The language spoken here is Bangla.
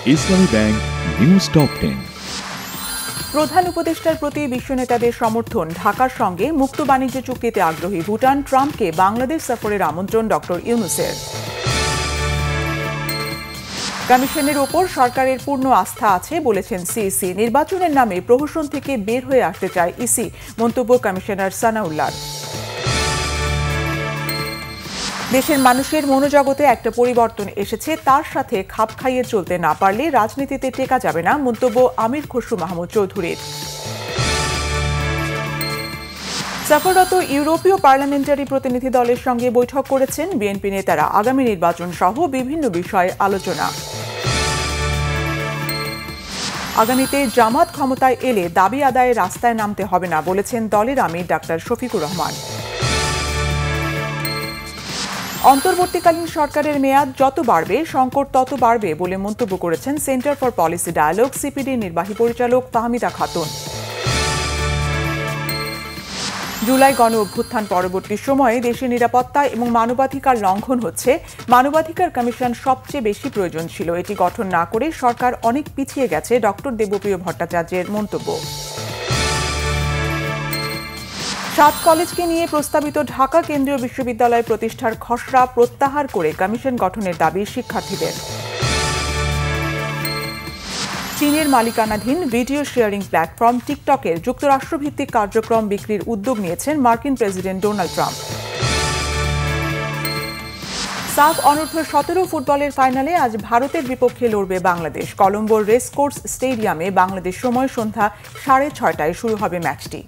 ইসলামী ব্যাংক নিউজ টপ 10। প্রধান উপদেষ্টার প্রতি বিশ্ব নেতাদের সমর্থন, ঢাকার সঙ্গে মুক্ত বাণিজ্য চুক্তিতে আগ্রহী ভুটান, ট্রাম্পকে বাংলাদেশ সফরের আমন্ত্রণ ডক্টর ইউনূসের। কমিশনের ওপর সরকারের পূর্ণ আস্থা আছে বলেছেন সিইসি। নির্বাচনের নামে প্রহসন থেকে বের হয়ে আসতে চায় ইসি, মন্তব্য কমিশনার সানাউল্লাহর। দেশের মানুষের মনোজগতে একটা পরিবর্তন এসেছে, তার সাথে খাপ খাইয়ে চলতে না পারলে রাজনীতিতে টেকা যাবে না, মন্তব্য আমির খসরু মাহমুদ চৌধুরীর। সফররত ইউরোপীয় পার্লামেন্টারি প্রতিনিধি দলের সঙ্গে বৈঠক করেছেন বিএনপি নেতারা। আগামী নির্বাচন সহ বিভিন্ন বিষয়ে আলোচনা। আগামীতে জামাত ক্ষমতায় এলে দাবি আদায়ে রাস্তায় নামতে হবে না বলেছেন দলের আমির ডাক্তার শফিকুর রহমান। অন্তর্বর্তীকালীন সরকারের মেয়াদ যত বাড়বে সংকট তত বাড়বে বলে মন্তব্য করেছেন সেন্টার ফর পলিসি ডায়ালগ সিপিডির নির্বাহী পরিচালক ফাহমিদা খাতুন। জুলাই গণ অভ্যুত্থান পরবর্তী সময়ে দেশের নিরাপত্তা এবং মানবাধিকার লঙ্ঘন হচ্ছে। মানবাধিকার কমিশন সবচেয়ে বেশি প্রয়োজন ছিল, এটি গঠন না করে সরকার অনেক পিছিয়ে গেছে, ডক্টর দেবপ্রিয় ভট্টাচার্যের মন্তব্য। 7 কলেজকে নিয়ে প্রস্তাবিত ঢাকা কেন্দ্রীয় বিশ্ববিদ্যালয় প্রতিষ্ঠার খসড়া প্রত্যাহার করে কমিশন গঠনের দাবি শিক্ষার্থীদের। চীনের মালিকানাধীন ভিডিও শেয়ারিং প্ল্যাটফর্ম টিকটকের যুক্তরাষ্ট্রভিত্তিক কার্যক্রম বিক্রির উদ্যোগ নিয়েছেন মার্কিন প্রেসিডেন্ট ডোনাল্ড ট্রাম্প। সাফ অনূর্ধ্ব-17 ফুটবলের ফাইনালে আজ ভারতের বিপক্ষে লড়বে বাংলাদেশ। কলম্বোর রেসকোর্স স্টেডিয়ামে বাংলাদেশ সময় সন্ধ্যা 6:30টায় শুরু হবে ম্যাচটি।